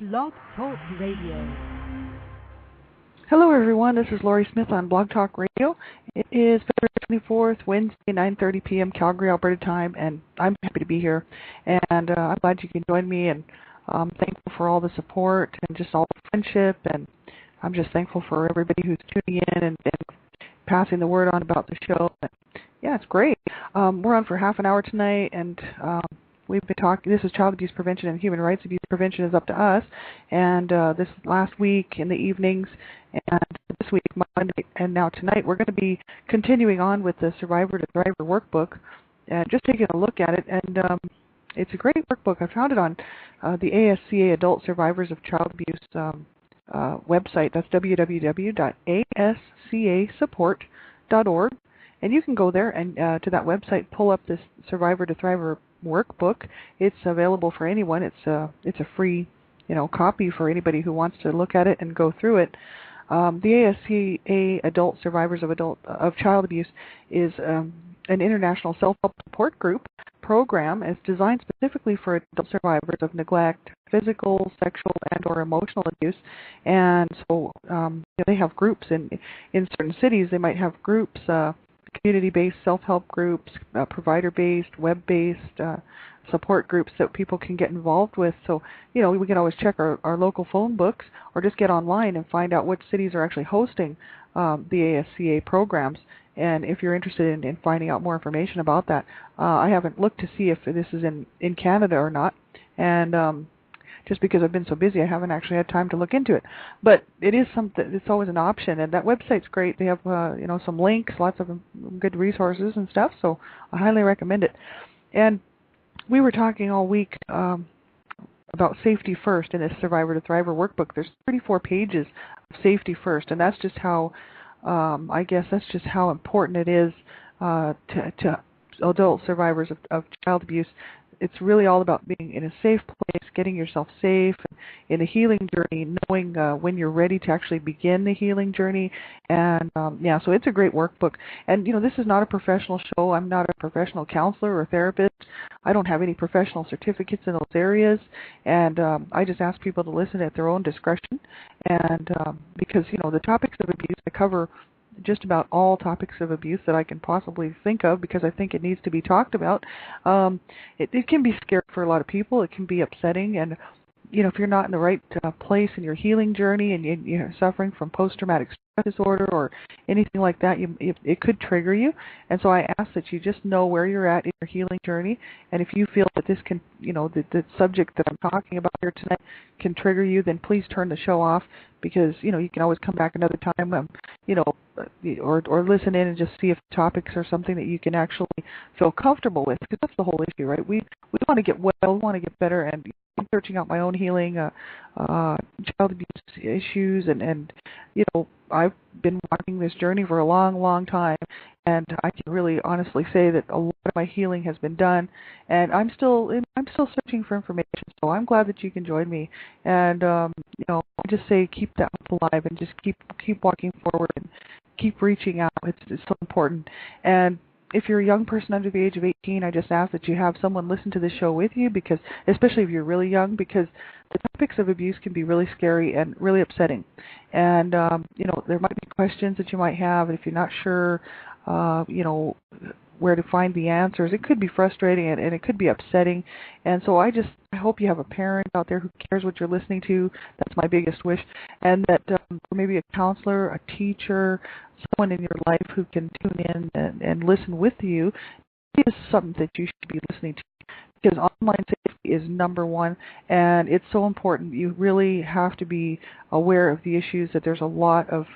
Blog Talk Radio. Hello, everyone. This is Lori Smith on Blog Talk Radio. It is February 24th, Wednesday, 9:30 p.m. Calgary, Alberta time, and I'm happy to be here. And I'm glad you can join me, and I'm thankful for all the support and just all the friendship. And I'm just thankful for everybody who's tuning in and passing the word on about the show. Yeah, it's great. We're on for half an hour tonight, and we've been talking. This is child abuse prevention and human rights abuse prevention is up to us. And this last week in the evenings, and this week, Monday, and now tonight, we're going to be continuing on with the Survivor to Thriver workbook, and just taking a look at it. And it's a great workbook. I found it on the ASCA Adult Survivors of Child Abuse website. That's www.ascasupport.org. And you can go there and to that website, pull up this Survivor to Thriver workbook. It's available for anyone. It's a free, copy for anybody who wants to look at it and go through it. The ASCA Adult Survivors of Child Abuse is an international self-help support group program. It's designed specifically for adult survivors of neglect, physical, sexual, and/or emotional abuse. And so they have groups in certain cities. They might have groups. Community-based self-help groups, provider-based, web-based support groups that people can get involved with. So, we can always check our local phone books or just get online and find out which cities are actually hosting the ASCA programs. And if you're interested in finding out more information about that, I haven't looked to see if this is in Canada or not. And just because I've been so busy, I haven't actually had time to look into it. But it is something. It's always an option, and that website's great. They have some links, lots of good resources and stuff. So I highly recommend it. And we were talking all week about safety first in this Survivor to Thriver workbook. There's 34 pages of safety first, and that's just how I guess that's just how important it is to adult survivors of child abuse. It's really all about being in a safe place, getting yourself safe, in a healing journey, knowing when you're ready to actually begin the healing journey. And, so it's a great workbook. And, this is not a professional show. I'm not a professional counselor or therapist. I don't have any professional certificates in those areas. And I just ask people to listen at their own discretion. And because, the topics of abuse I cover just about all topics of abuse that I can possibly think of, because I think it needs to be talked about. It can be scary for a lot of people. It can be upsetting, and if you're not in the right place in your healing journey and you're suffering from post-traumatic stress disorder or anything like that, it could trigger you. And so I ask that you just know where you're at in your healing journey, and if you feel that this can, the subject that I'm talking about here tonight can trigger you, then please turn the show off, because you can always come back another time, or listen in and just see if topics are something that you can actually feel comfortable with, because that's the whole issue, right? We want to get well, we want to get better, and I'm searching out my own healing, child abuse issues, and I've been walking this journey for a long, long time, and I can really honestly say that a lot of my healing has been done, and I'm still searching for information. So I'm glad that you can join me, and I just say keep that hope alive, and just keep walking forward and keep reaching out. It's so important. And if you're a young person under the age of 18, I just ask that you have someone listen to this show with you, because, especially if you're really young, because the topics of abuse can be really scary and really upsetting. And, there might be questions that you might have, and if you're not sure, where to find the answers, it could be frustrating and it could be upsetting. And so I hope you have a parent out there who cares what you're listening to. That's my biggest wish. And that maybe a counselor, a teacher, someone in your life who can tune in and listen with you is something that you should be listening to, because online safety is number one, and it's so important. You really have to be aware of the issues, that there's a lot of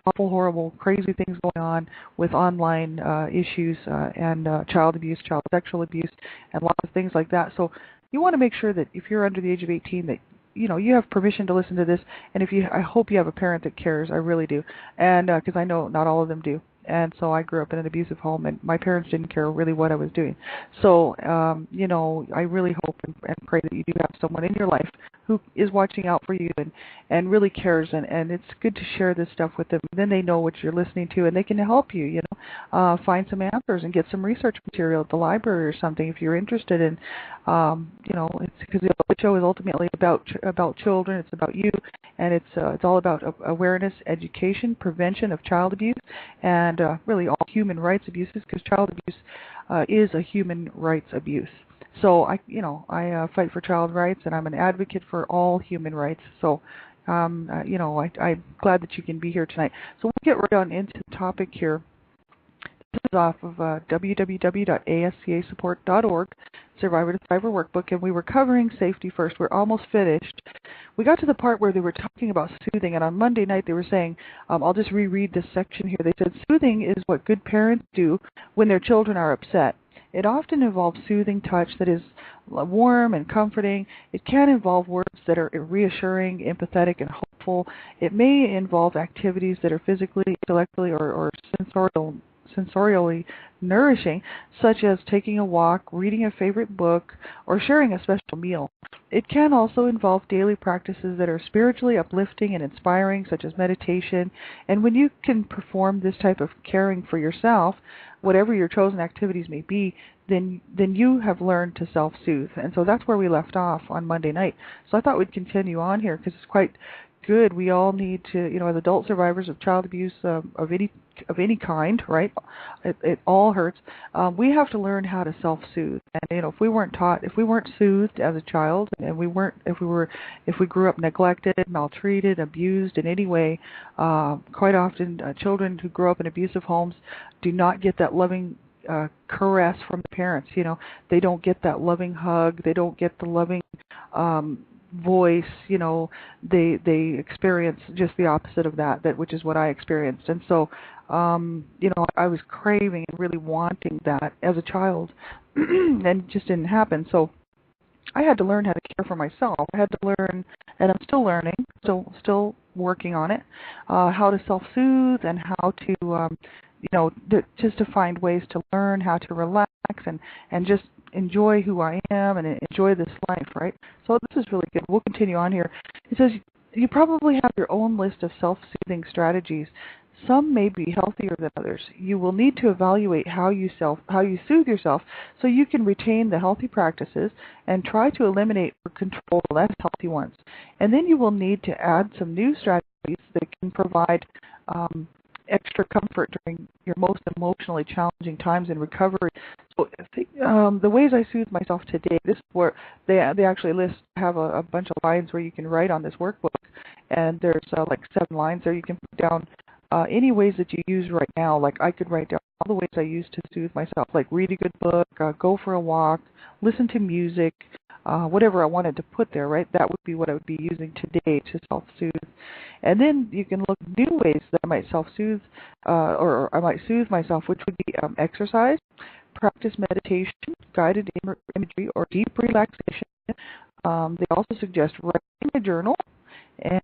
awful, horrible, crazy things going on with online issues and child abuse, child sexual abuse, and lots of things like that. So you want to make sure that if you're under the age of 18 that you have permission to listen to this, and I hope you have a parent that cares. I really do, and because I know not all of them do. And so I grew up in an abusive home, and my parents didn't care really what I was doing. So, I really hope and pray that you do have someone in your life who is watching out for you and really cares, and it's good to share this stuff with them. Then they know what you're listening to, and they can help you, find some answers and get some research material at the library or something if you're interested in, it's because the show is ultimately about children. It's about you, and it's all about awareness, education, prevention of child abuse, and really all human rights abuses, because child abuse is a human rights abuse. So I fight for child rights, and I'm an advocate for all human rights. So, I'm glad that you can be here tonight. So we'll get right on into the topic here. This is off of www.ascasupport.org, Survivor to Thriver Workbook, and we were covering safety first. We're almost finished. We got to the part where they were talking about soothing, and on Monday night they were saying, I'll just reread this section here. They said, soothing is what good parents do when their children are upset. It often involves soothing touch that is warm and comforting. It can involve words that are reassuring, empathetic, and hopeful. It may involve activities that are physically, intellectually, or sensorially nourishing, such as taking a walk, reading a favorite book, or sharing a special meal. It can also involve daily practices that are spiritually uplifting and inspiring, such as meditation. And when you can perform this type of caring for yourself, whatever your chosen activities may be, then you have learned to self-soothe. And so that's where we left off on Monday night. So I thought we'd continue on here because it's quite good. We all need to, as adult survivors of child abuse of any kind, right? It all hurts. We have to learn how to self-soothe. And if we weren't soothed as a child, and if we grew up neglected, maltreated, abused in any way, quite often children who grow up in abusive homes do not get that loving caress from the parents. They don't get that loving hug. They don't get the loving voice. They experience just the opposite of that, which is what I experienced. And so I was craving and really wanting that as a child, and it just didn't happen. So I had to learn how to care for myself. I had to learn, and I'm still learning, still working on it, how to self-soothe and how to just to find ways to learn how to relax and just enjoy who I am and enjoy this life, right? So this is really good. We'll continue on here. It says, you probably have your own list of self-soothing strategies. Some may be healthier than others. You will need to evaluate how you soothe yourself so you can retain the healthy practices and try to eliminate or control the less healthy ones. And then you will need to add some new strategies that can provide extra comfort during your most emotionally challenging times in recovery. So the ways I soothe myself today, this is where they actually have a bunch of lines where you can write on this workbook, and there's like 7 lines there. You can put down any ways that you use right now. Like I could write down all the ways I use to soothe myself, like read a good book, go for a walk, listen to music, whatever I wanted to put there, right? That would be what I would be using today to self-soothe. And then you can look at new ways that I might self-soothe, or I might soothe myself, which would be exercise, practice meditation, guided imagery, or deep relaxation. They also suggest writing a journal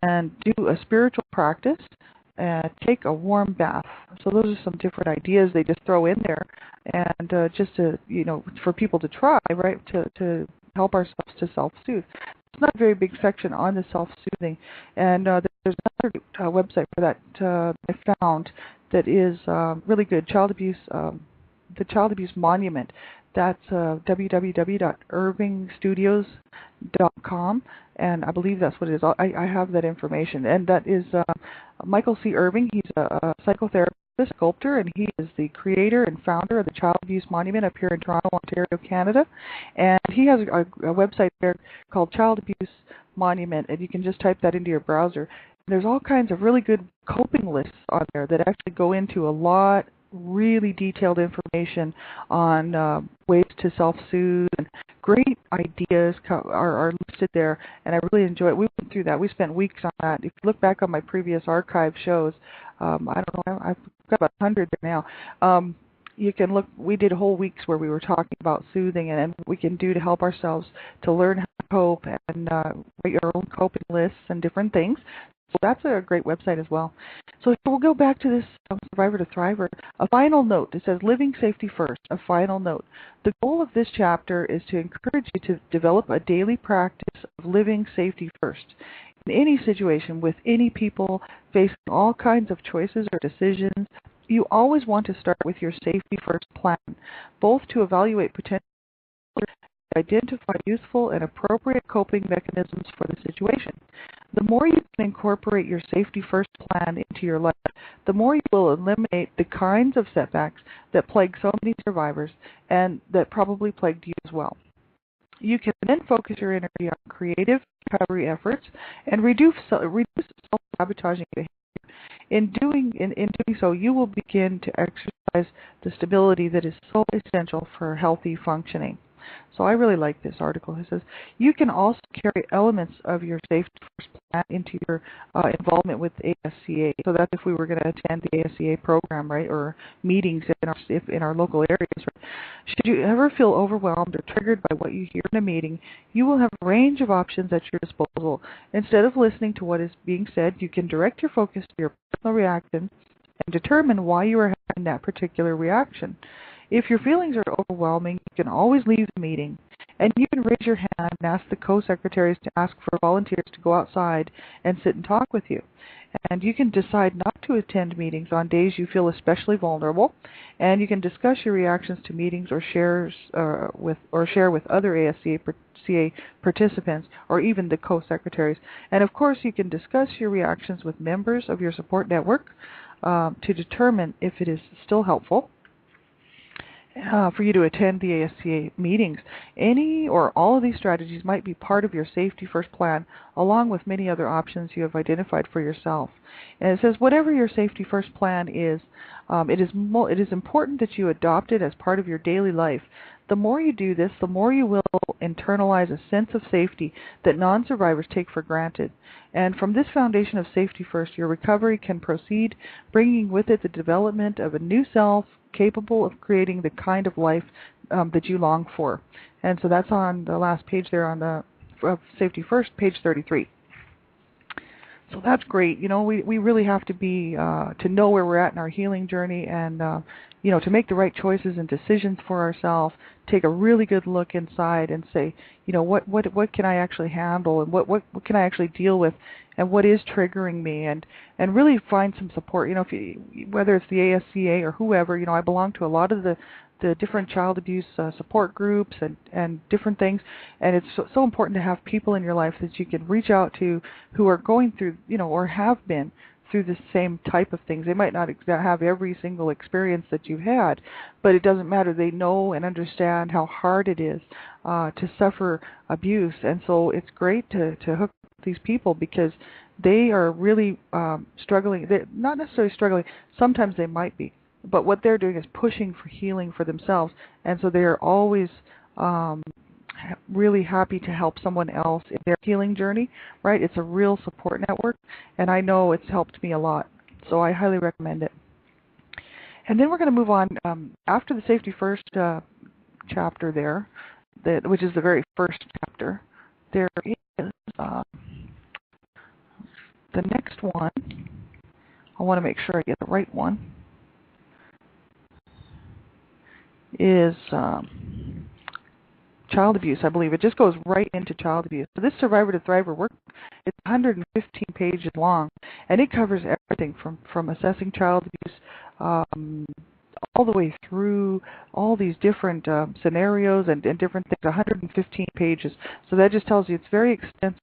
and do a spiritual practice, take a warm bath. So those are some different ideas they just throw in there, and just to, for people to try, right, to help ourselves to self-soothe. It's not a very big section on the self-soothing, and there's another website for that I found that is really good. The Child Abuse Monument. That's www.irvingstudios.com, and I believe that's what it is. I have that information, and that is Michael C. Irving. He's a psychotherapist, sculptor, and he is the creator and founder of the Child Abuse Monument up here in Toronto, Ontario, Canada. And he has a website there called Child Abuse Monument, and you can just type that into your browser. There's all kinds of really good coping lists on there that actually go into a lot really detailed information on ways to self-soothe, and great ideas are listed there, and I really enjoy it. We went through that. We spent weeks on that. If you look back on my previous archive shows, I don't know, I've got about 100 there now. You can look, we did whole weeks where we were talking about soothing and what we can do to help ourselves to learn how to cope and write your own coping lists and different things. So that's a great website as well. So we'll go back to this Survivor to Thriver. A final note. It says living safety first. A final note. The goal of this chapter is to encourage you to develop a daily practice of living safety first. In any situation, with any people, facing all kinds of choices or decisions, you always want to start with your safety first plan, both to evaluate potential and identify useful and appropriate coping mechanisms for the situation. The more you can incorporate your safety first plan into your life, the more you will eliminate the kinds of setbacks that plague so many survivors and that probably plagued you as well. You can then focus your energy on creative recovery efforts and reduce self-sabotaging behavior. In doing so, you will begin to exercise the stability that is so essential for healthy functioning. So I really like this article. It says, you can also carry elements of your safety first plan into your involvement with ASCA. So that's if we were going to attend the ASCA program, right, or meetings in our local areas. Right? Should you ever feel overwhelmed or triggered by what you hear in a meeting, you will have a range of options at your disposal. Instead of listening to what is being said, you can direct your focus to your personal reaction and determine why you are having that particular reaction. If your feelings are overwhelming, you can always leave the meeting. And you can raise your hand and ask the co-secretaries to ask for volunteers to go outside and sit and talk with you. And you can decide not to attend meetings on days you feel especially vulnerable. And you can discuss your reactions to meetings or share with other ASCA participants or even the co-secretaries. And of course, you can discuss your reactions with members of your support network to determine if it is still helpful for you to attend the ASCA meetings. Any or all of these strategies might be part of your safety first plan, along with many other options you have identified for yourself. And it says, whatever your safety first plan is, it is important that you adopt it as part of your daily life. The more you do this, the more you will internalize a sense of safety that non-survivors take for granted. And from this foundation of safety first, your recovery can proceed, bringing with it the development of a new self, capable of creating the kind of life that you long for. And so that's on the last page there on the Safety First, page 33. So that's great. You know, we really have to be to know where we're at in our healing journey, and you know, to make the right choices and decisions for ourselves. Take a really good look inside and say, you know, what can I actually handle, and what can I actually deal with, and what is triggering me, and really find some support. You know, whether it's the ASCA or whoever, you know, I belong to a lot of the different child abuse support groups and different things, and it's so important to have people in your life that you can reach out to who are going through, you know, or have been through the same type of things. They might not have every single experience that you've had, but it doesn't matter. They know and understand how hard it is to suffer abuse, and so it's great to hook up these people because they are really struggling. They're not necessarily struggling. Sometimes they might be. But what they're doing is pushing for healing for themselves, and so they're always really happy to help someone else in their healing journey, right? It's a real support network, and I know it's helped me a lot, so I highly recommend it. And then we're going to move on. After the Safety First chapter there, which is the very first chapter, there is the next one. I want to make sure I get the right one. Is child abuse, I believe. It just goes right into child abuse. So this Survivor to Thriver work, it's 115 pages long, and it covers everything from assessing child abuse all the way through all these different scenarios and different things, 115 pages. So that just tells you it's very extensive,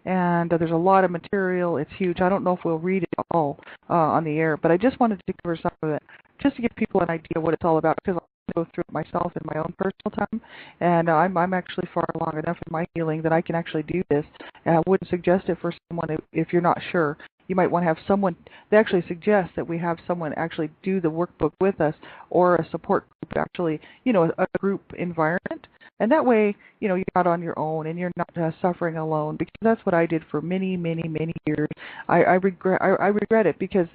and there's a lot of material. It's huge. I don't know if we'll read it all on the air, but I just wanted to cover some of it, just to give people an idea what it's all about, because go through it myself in my own personal time, and I'm actually far along enough in my healing that I can actually do this. And I wouldn't suggest it for someone if you're not sure. You might want to have someone. They actually suggest that we have someone actually do the workbook with us, or a support group, actually, you know, a group environment. And that way, you know, you're not on your own and you're not suffering alone, because that's what I did for many, many, many years. I regret it because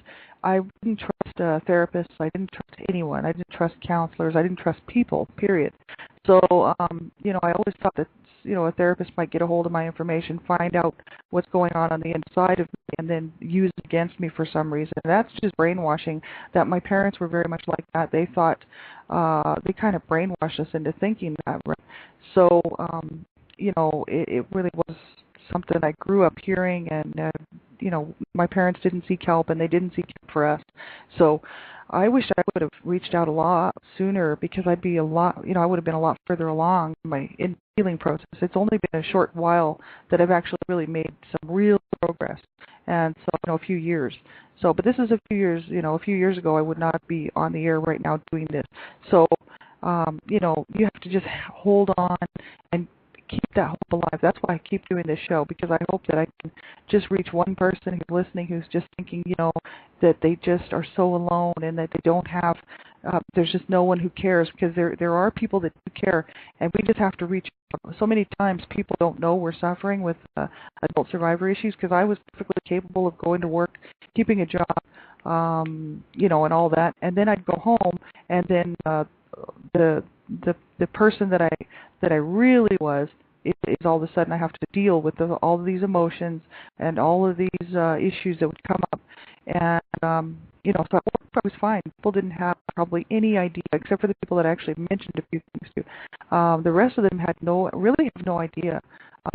I didn't trust therapists. I didn't trust anyone. I didn't trust counselors. I didn't trust people, period. So, you know, I always thought that a therapist might get a hold of my information, find out what's going on the inside of me, and then use it against me for some reason. That's just brainwashing. That my parents were very much like that. They thought they kind of brainwashed us into thinking that. Right? So it really was something I grew up hearing, and my parents didn't seek help, and they didn't seek help for us. So I wish I would have reached out a lot sooner, because I'd be I would have been a lot further along in my healing process. It's only been a short while that I've actually really made some real progress, and so a few years. So, but this is a few years ago. I would not be on the air right now doing this. So, you have to just hold on and keep that hope alive. That's why I keep doing this show, because I hope that I can just reach one person who's listening, who's just thinking, that they just are so alone, and that they don't have, there's just no one who cares, because there are people that do care, and we just have to reach out. So many times people don't know we're suffering with adult survivor issues, because I was perfectly capable of going to work, keeping a job, and all that, and then I'd go home, and then the person that I really was is all of a sudden I have to deal with all of these emotions and all of these issues that would come up, and so at work I was fine. People didn't have probably any idea, except for the people that I actually mentioned a few things to. The rest of them really have no idea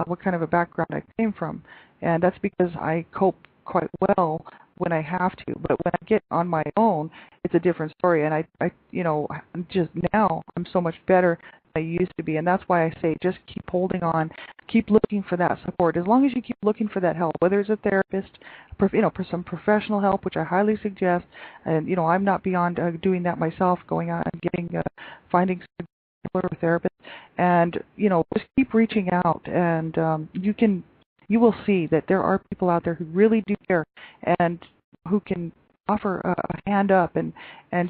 what kind of a background I came from, and that's because I cope quite well when I have to, but when I get on my own, it's a different story. And I just now I'm so much better than I used to be, and that's why I say just keep holding on, keep looking for that support. As long as you keep looking for that help, whether it's a therapist, for some professional help, which I highly suggest, and I'm not beyond doing that myself, going out and getting finding a therapist, and just keep reaching out, and you will see that there are people out there who really do care and who can offer a hand up and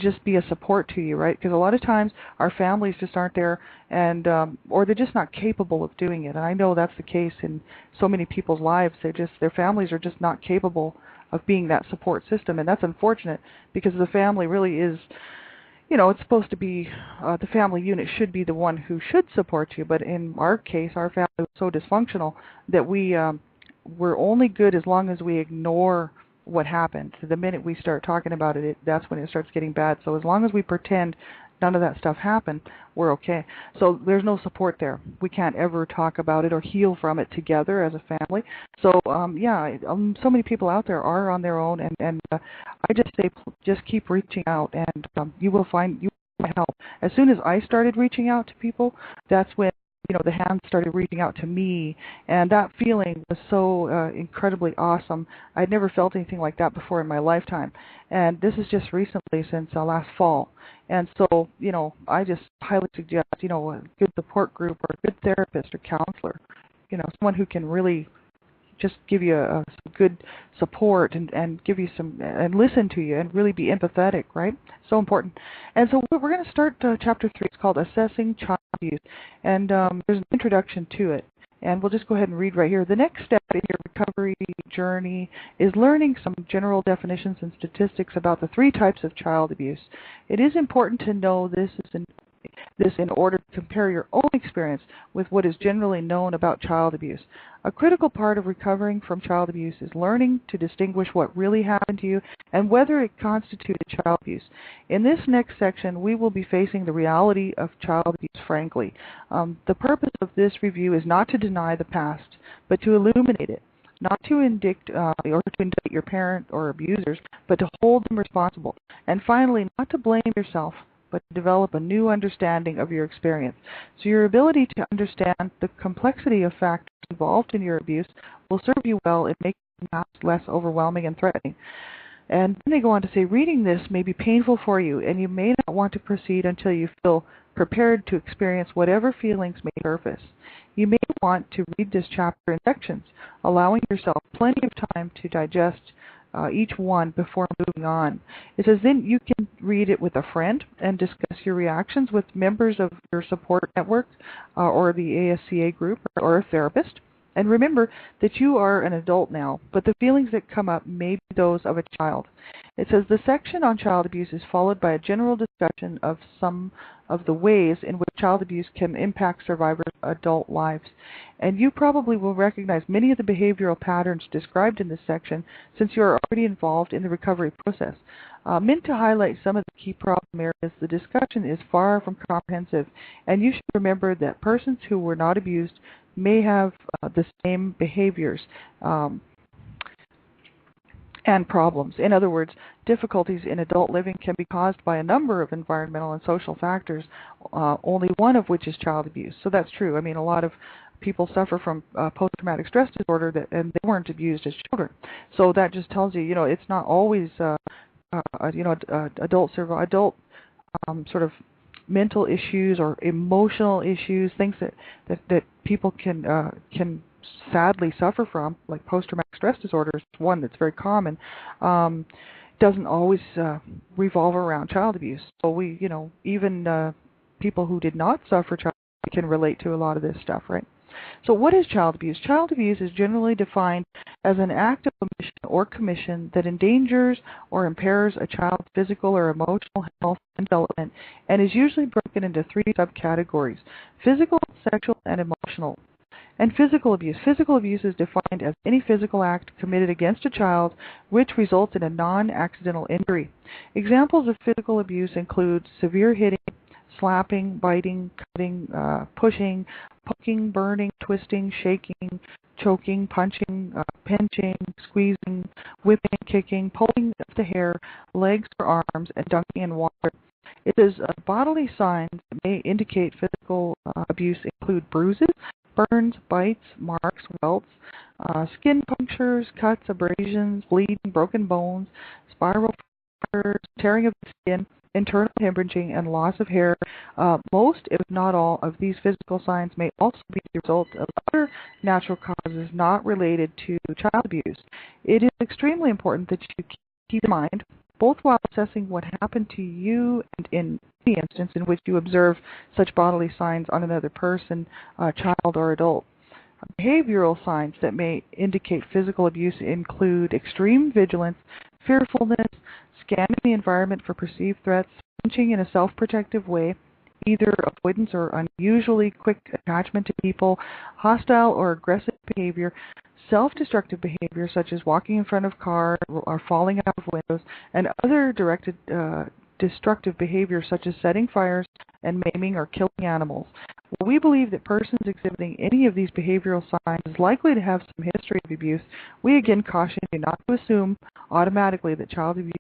just be a support to you, right? Because a lot of times our families just aren't there, and or they're just not capable of doing it. And I know that's the case in so many people's lives. Their families are just not capable of being that support system, and that's unfortunate, because the family really is, it's supposed to be, the family unit should be the one who should support you, but in our case, our family was so dysfunctional that we're only good as long as we ignore what happened. So the minute we start talking about it, that's when it starts getting bad. So as long as we pretend none of that stuff happened, we're okay. So there's no support there. We can't ever talk about it or heal from it together as a family. So so many people out there are on their own, and I just say just keep reaching out, and you will find help. As soon as I started reaching out to people, that's when the hands started reaching out to me, and that feeling was so incredibly awesome. I'd never felt anything like that before in my lifetime, and this is just recently, since last fall. And so, I just highly suggest, a good support group or a good therapist or counselor, someone who can really just give you some good support and give you some, and listen to you and really be empathetic, right? So important. And so we're going to start Chapter 3. It's called Assessing Child Abuse. And there's an introduction to it. And we'll just go ahead and read right here. The next step in your recovery journey is learning some general definitions and statistics about the 3 types of child abuse. It is important to know this in order to compare your own experience with what is generally known about child abuse. A critical part of recovering from child abuse is learning to distinguish what really happened to you and whether it constituted child abuse. In this next section, we will be facing the reality of child abuse frankly. The purpose of this review is not to deny the past, but to illuminate it. Not to indict your parent or abusers, but to hold them responsible. And finally, not to blame yourself, but to develop a new understanding of your experience. So your ability to understand the complexity of factors involved in your abuse will serve you well in making the past less overwhelming and threatening. And then they go on to say, reading this may be painful for you, and you may not want to proceed until you feel prepared to experience whatever feelings may surface. You may want to read this chapter in sections, allowing yourself plenty of time to digest each one before moving on. It says then you can read it with a friend and discuss your reactions with members of your support network or the ASCA group or a therapist. And remember that you are an adult now, but the feelings that come up may be those of a child. It says the section on child abuse is followed by a general discussion of some of the ways in which child abuse can impact survivors' adult lives. And you probably will recognize many of the behavioral patterns described in this section since you are already involved in the recovery process. Meant to highlight some of the key problem areas, the discussion is far from comprehensive, and you should remember that persons who were not abused may have the same behaviors and problems. In other words, difficulties in adult living can be caused by a number of environmental and social factors, only one of which is child abuse. So that's true. I mean, a lot of people suffer from post-traumatic stress disorder and they weren't abused as children. So that just tells you, it's not always, adult sort of mental issues or emotional issues, things that people can sadly suffer from, like post-traumatic stress disorder is one that's very common, doesn't always revolve around child abuse. So even people who did not suffer child abuse can relate to a lot of this stuff, right? So what is child abuse? Child abuse is generally defined as an act of omission or commission that endangers or impairs a child's physical or emotional health and development, and is usually broken into three subcategories: physical, sexual, and emotional. And physical abuse. Physical abuse is defined as any physical act committed against a child which results in a non-accidental injury. Examples of physical abuse include severe hitting, slapping, biting, cutting, pushing, poking, burning, twisting, shaking, choking, punching, pinching, squeezing, whipping, kicking, pulling of the hair, legs or arms, and dunking in water. It says bodily signs that may indicate physical abuse include bruises, burns, bites, marks, welts, skin punctures, cuts, abrasions, bleeding, broken bones, spiral fractures, tearing of the skin, internal hemorrhaging, and loss of hair. Most, if not all, of these physical signs may also be the result of other natural causes not related to child abuse. It is extremely important that you keep in mind, both while assessing what happened to you and in the instance in which you observe such bodily signs on another person, child or adult. Behavioral signs that may indicate physical abuse include extreme vigilance, fearfulness, scanning the environment for perceived threats, flinching in a self-protective way, either avoidance or unusually quick attachment to people, hostile or aggressive behavior, self-destructive behavior such as walking in front of cars or falling out of windows, and other directed destructive behavior such as setting fires and maiming or killing animals. While we believe that persons exhibiting any of these behavioral signs is likely to have some history of abuse, we again caution you not to assume automatically that child abuse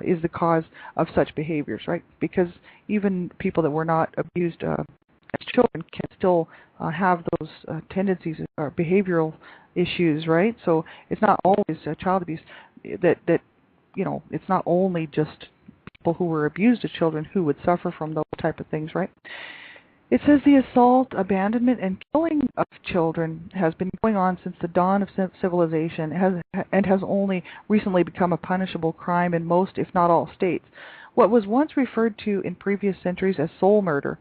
is the cause of such behaviors, right? Because even people that were not abused as children can still have those tendencies or behavioral issues, right? So it's not always child abuse that it's not only just people who were abused as children who would suffer from those type of things, right? It says the assault, abandonment, and killing of children has been going on since the dawn of civilization and has only recently become a punishable crime in most, if not all, states. What was once referred to in previous centuries as soul murder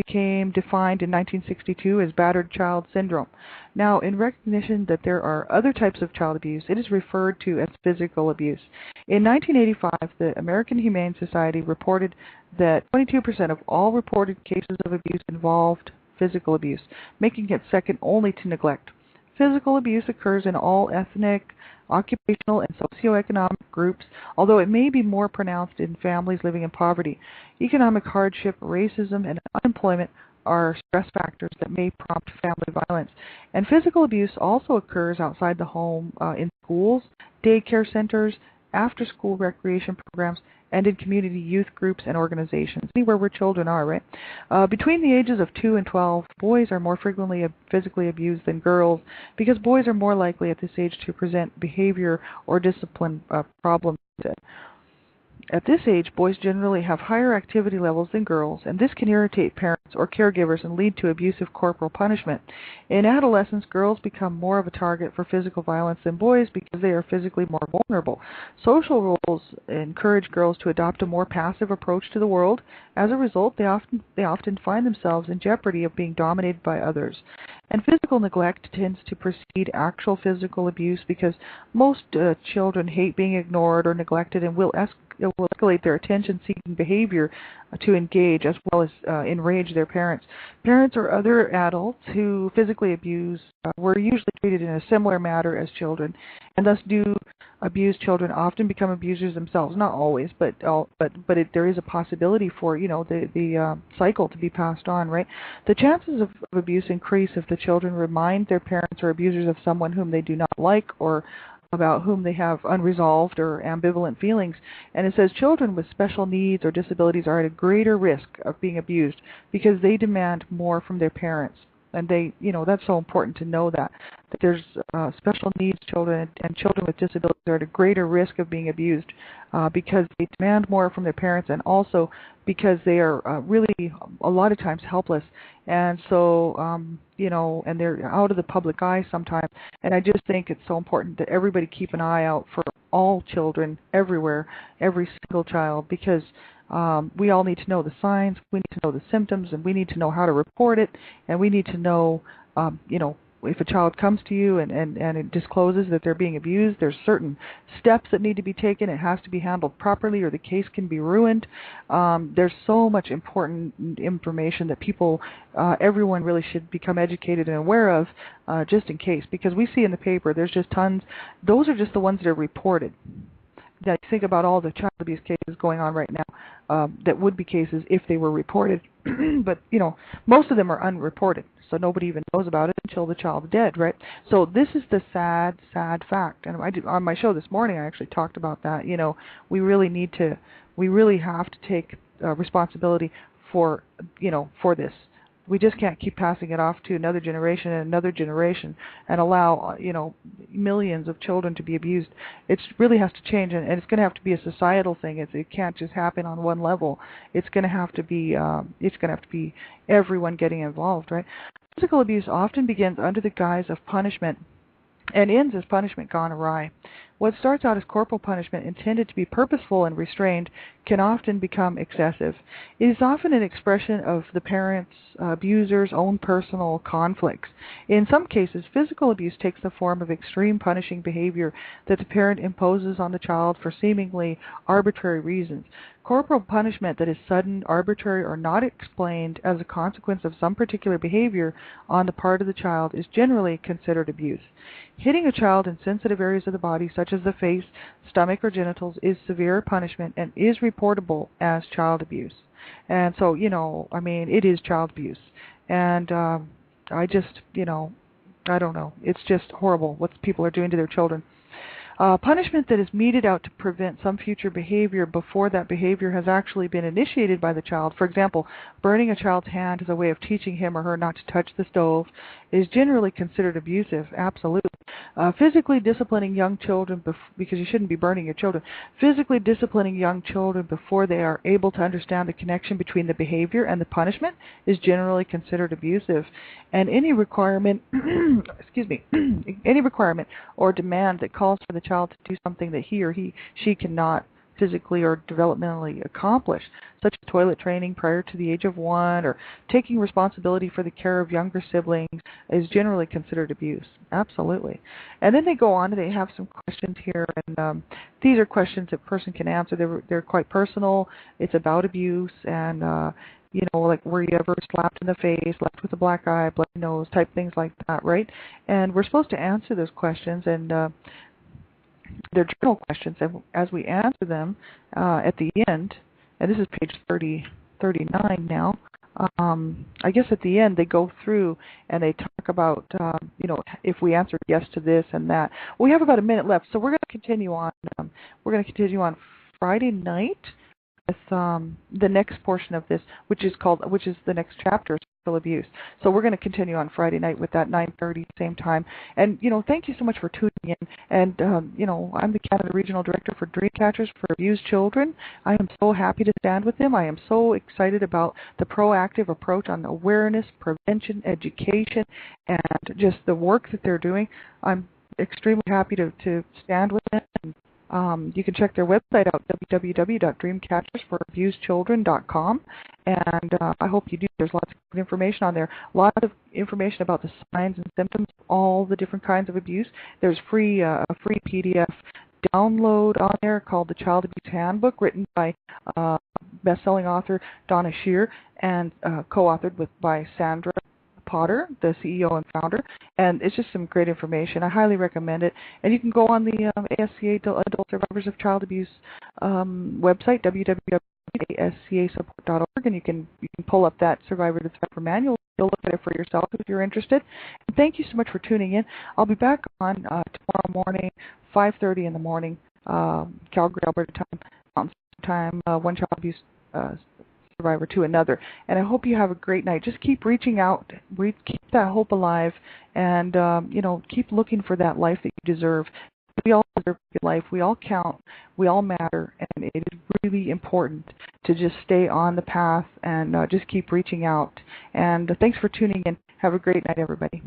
became defined in 1962 as battered child syndrome. Now, in recognition that there are other types of child abuse, it is referred to as physical abuse. In 1985, the American Humane Society reported that 22% of all reported cases of abuse involved physical abuse, making it second only to neglect. Physical abuse occurs in all ethnic, occupational, and socioeconomic groups, although it may be more pronounced in families living in poverty. Economic hardship, racism, and unemployment are stress factors that may prompt family violence. And physical abuse also occurs outside the home, in schools, daycare centers, after-school recreation programs, and in community youth groups and organizations, anywhere where children are, right? Between the ages of 2 and 12, boys are more frequently physically abused than girls because boys are more likely at this age to present behavior or discipline problems. At this age, boys generally have higher activity levels than girls, and this can irritate parents or caregivers and lead to abusive corporal punishment. In adolescence, girls become more of a target for physical violence than boys because they are physically more vulnerable. Social roles encourage girls to adopt a more passive approach to the world. As a result, they often find themselves in jeopardy of being dominated by others. And physical neglect tends to precede actual physical abuse because most children hate being ignored or neglected and will escalate their attention-seeking behavior to engage as well as enrage their parents. Parents or other adults who physically abuse were usually treated in a similar manner as children, and thus do abused children often become abusers themselves. Not always, but there is a possibility for the cycle to be passed on. Right, the chances of abuse increase if the children remind their parents or abusers of someone whom they do not like or about whom they have unresolved or ambivalent feelings. And it says children with special needs or disabilities are at a greater risk of being abused because they demand more from their parents. And that's so important to know that there's special needs children and children with disabilities are at a greater risk of being abused because they demand more from their parents, and also because they are really a lot of times helpless, and so and they're out of the public eye sometimes. And I just think it's so important that everybody keep an eye out for all children everywhere, every single child, because we all need to know the signs, we need to know the symptoms, and we need to know how to report it, and we need to know, if a child comes to you and it discloses that they're being abused, there's certain steps that need to be taken. It has to be handled properly or the case can be ruined. There's so much important information that everyone really should become educated and aware of just in case, because we see in the paper there's just tons. Those are just the ones that are reported. Now, you think about all the child abuse cases going on right now that would be cases if they were reported. But, most of them are unreported, so nobody even knows about it until the child's dead, right? So this is the sad, sad fact. And on my show this morning, I actually talked about that. We really have to take responsibility for this. We just can't keep passing it off to another generation and another generation and allow, millions of children to be abused. It really has to change, and it's going to have to be a societal thing. It can't just happen on one level. It's going to have to be everyone getting involved, right? Physical abuse often begins under the guise of punishment and ends as punishment gone awry. What starts out as corporal punishment intended to be purposeful and restrained can often become excessive. It is often an expression of the parent's abuser's own personal conflicts. In some cases, physical abuse takes the form of extreme punishing behavior that the parent imposes on the child for seemingly arbitrary reasons. Corporal punishment that is sudden, arbitrary, or not explained as a consequence of some particular behavior on the part of the child is generally considered abuse. Hitting a child in sensitive areas of the body, such as the face, stomach, or genitals, is severe punishment and is reportable as child abuse. And so, it is child abuse. And I just, I don't know. It's just horrible what people are doing to their children. Punishment that is meted out to prevent some future behavior before that behavior has actually been initiated by the child. For example, burning a child's hand as a way of teaching him or her not to touch the stove is generally considered abusive, absolutely. Physically disciplining young children, because you shouldn't be burning your children, physically disciplining young children before they are able to understand the connection between the behavior and the punishment is generally considered abusive. And any requirement, any requirement or demand that calls for the child to do something that he or she cannot physically or developmentally accomplish, such as toilet training prior to the age of 1 or taking responsibility for the care of younger siblings, is generally considered abuse. Absolutely. And then they go on and they have some questions here, and these are questions that a person can answer. They're quite personal. It's about abuse, and like, were you ever slapped in the face, left with a black eye, bloody nose, type things like that, right? And we're supposed to answer those questions, and they're journal questions, and as we answer them at the end, and this is page 39 now, I guess at the end they go through and they talk about, if we answered yes to this and that. We have about a minute left, so we're going to continue on. We're going to continue on Friday night with the next portion of this, which is the next chapter, sexual abuse. So we're going to continue on Friday night with that 9:30 same time. And thank you so much for tuning in. And I'm the Canada Regional Director for Dreamcatchers for Abused Children. I am so happy to stand with them. I am so excited about the proactive approach on awareness, prevention, education, and just the work that they're doing. I'm extremely happy to stand with them. You can check their website out, www.dreamcatchersforabusedchildren.com, and I hope you do. There's lots of good information on there, lots of information about the signs and symptoms of all the different kinds of abuse. There's a free PDF download on there called The Child Abuse Handbook, written by best-selling author Donna Shear and co-authored by Sandra Potter, the CEO and founder, and it's just some great information. I highly recommend it. And you can go on the ASCA Adult Survivors of Child Abuse website, www.ascasupport.org, and you can pull up that Survivor to Thriver manual. You'll look at it for yourself if you're interested. And thank you so much for tuning in. I'll be back on tomorrow morning, 5:30 in the morning, Calgary, Alberta time, one child abuse survivor to another. And I hope you have a great night. Just keep reaching out, keep that hope alive, and keep looking for that life that you deserve. We all deserve a good life. We all count. We all matter, and it is really important to just stay on the path and just keep reaching out. And thanks for tuning in. Have a great night, everybody.